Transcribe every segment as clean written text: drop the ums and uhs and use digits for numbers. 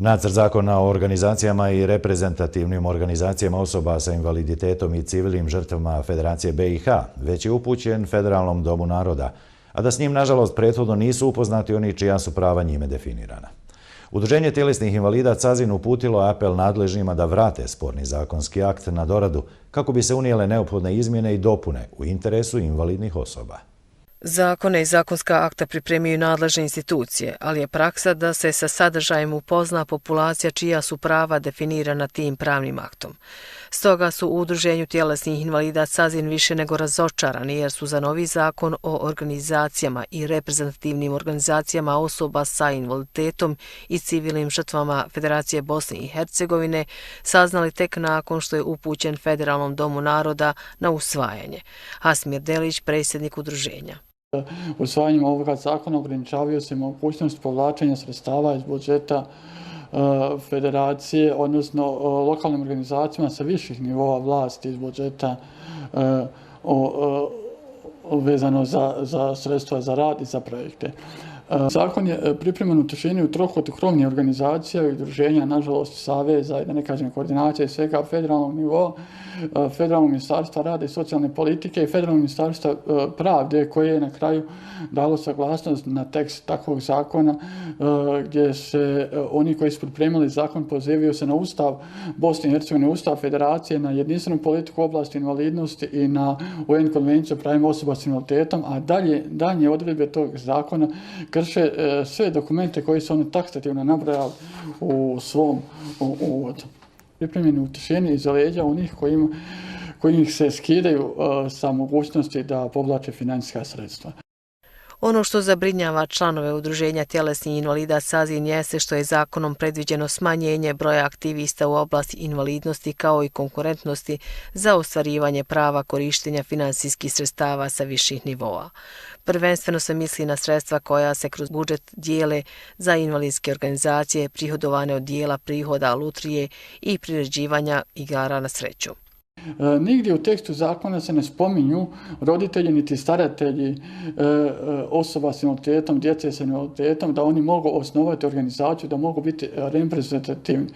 Nacrt zakona o organizacijama i reprezentativnim organizacijama osoba sa invaliditetom i civilnim žrtvama Federacije BiH već je upućen Federalnom domu naroda, a da s njim, nažalost, prethodno nisu upoznati oni čija su prava njime definirana. Udruženje tjelesnih invalida CAZIN uputilo apel nadležnjima da vrate sporni zakonski akt na doradu kako bi se unijele neophodne izmjene i dopune u interesu invalidnih osoba. Zakone i zakonska akta pripremaju nadležne institucije, ali je praksa da se sa sadržajem upozna populacija čija su prava definirana tim pravnim aktom. Stoga su u Udruženju tjelesnih invalida CAZIN više nego razočarani jer su za novi zakon o organizacijama i reprezentativnim organizacijama osoba sa invaliditetom i civilnim žrtvama Federacije Bosne i Hercegovine saznali tek nakon što je upućen Federalnom domu naroda na usvajanje. Hasmir Delić, predsjednik udruženja. Usvajanjem ovoga zakona ograničavaju se mogućnost povlačenja sredstava iz budžeta federacije, odnosno lokalnim organizacijama sa viših nivoa vlasti iz budžeta vezano za sredstva za rad i za projekte. Zakon je pripreman u tišini u trohotu krovnih organizacija i udruženja, nažalost saveza i da ne kažem koordinacija i svega federalnog nivoa, Federalnog ministarstva rada i socijalne politike i Federalnog ministarstva pravde koje je na kraju dalo saglasnost na tekst takvog zakona gdje se oni koji su pripremili zakon pozivaju se na Ustav Bosne i Hercegovine, Ustav Federacije, na jedinstvenu politiku u oblasti invalidnosti i na UN konvenciju o pravima osoba s invaliditetom, a dalje odredbe tog zakona krše sve dokumente koji su oni taksativno nabrojali u svom uvodu. Pripremljeni u tišini iza leđa onih koji se skidaju sa mogućnosti da povlače financijska sredstva. Ono što zabrinjava članove Udruženja tjelesnih invalida CAZIN jeste što je zakonom predviđeno smanjenje broja aktivista u oblasti invalidnosti kao i konkurentnosti za ostvarivanje prava korištenja finansijskih sredstava sa viših nivoa. Prvenstveno se misli na sredstva koja se kroz budžet dijele za invalidske organizacije prihodovane od dijela prihoda lutrije i priređivanja igara na sreću. Nigdje u tekstu zakona se ne spominju roditelji niti staratelji osoba s invaliditetom, djece s invaliditetom, da oni mogu osnovati organizaciju, da mogu biti reprezentativni,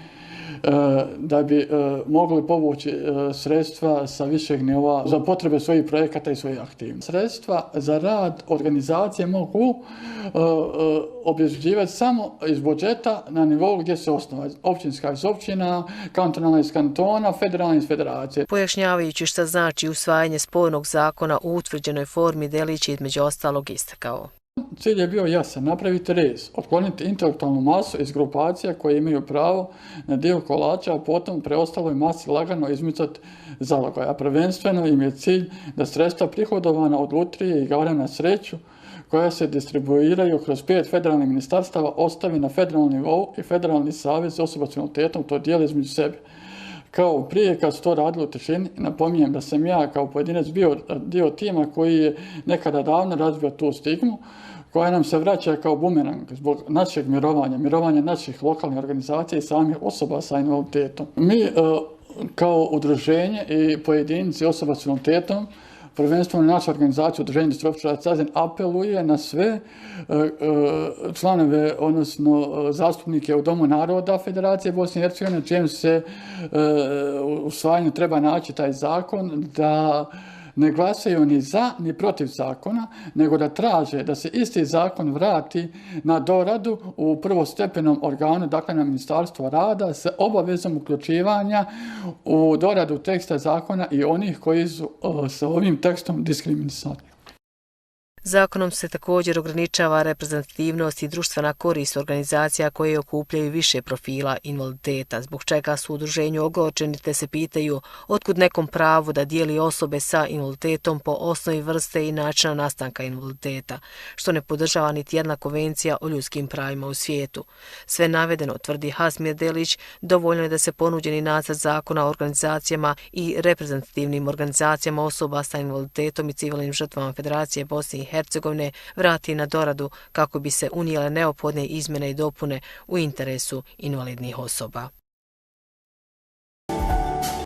da bi mogli povući sredstva sa višeg nivoa za potrebe svojih projekata i svojih aktivnosti. Sredstva za rad organizacije mogu obezbeđivati samo iz budžeta na nivou gdje se osnova. Općinska iz općina, kantonalna iz kantona, federalna iz federacije. Pojašnjavajući šta znači usvajanje spornog zakona u utvrđenoj formi, Delić je između ostalog istakao. Cilj je bio jasan, napraviti rez, otkloniti intelektualnu masu iz grupacija koje imaju pravo na dio kolača, a potom preostaloj masi lagano izmicati zalogaj. A prvenstveno im je cilj da sredstva prihodovana od lutrije i igara na sreću koja se distribuiraju kroz 5 federalnih ministarstava ostavi na federalnom nivou i Federalni savez osoba s invaliditetom to dijeli između sebe. Kao prije kad su to radili u tišini, napominjem da sam ja kao pojedinac bio dio tima koji je nekada davno razbio tu stigmu, koja nam se vraća kao bumerang zbog našeg mirovanja naših lokalnih organizacija i samih osoba sa invaliditetom. Mi kao udruženje i pojedinci osoba s invaliditetom, prvenstveno naša organizacija Udruženje distrofičara CAZIN apeluje na sve članove, odnosno zastupnike u Domu naroda Federacije Bosne i Hercegovine, čijem se usvajanju treba naći taj zakon, da ne glasaju ni za ni protiv zakona, nego da traže da se isti zakon vrati na doradu u prvostepenom organu, dakle na Ministarstvo rada, sa obavezom uključivanja u doradu teksta zakona i onih koji su sa ovim tekstom diskriminisani. Zakonom se također ograničava reprezentativnost i društvena korist organizacija koje okupljaju više profila invaliditeta, zbog čega su u udruženju ogorčeni te se pitaju otkud nekom pravu da dijeli osobe sa invaliditetom po osnovi vrste i načina nastanka invaliditeta, što ne podržava niti jedna konvencija o ljudskim pravima u svijetu. Sve navedeno, tvrdi Hasmir Delić, dovoljno je da se ponuđeni nacrt zakona o organizacijama i reprezentativnim organizacijama osoba sa invaliditetom i civilnim žrtvama Federacije Bosne i Hercegovine vrati na doradu kako bi se unijele neophodne izmjene i dopune u interesu invalidnih osoba.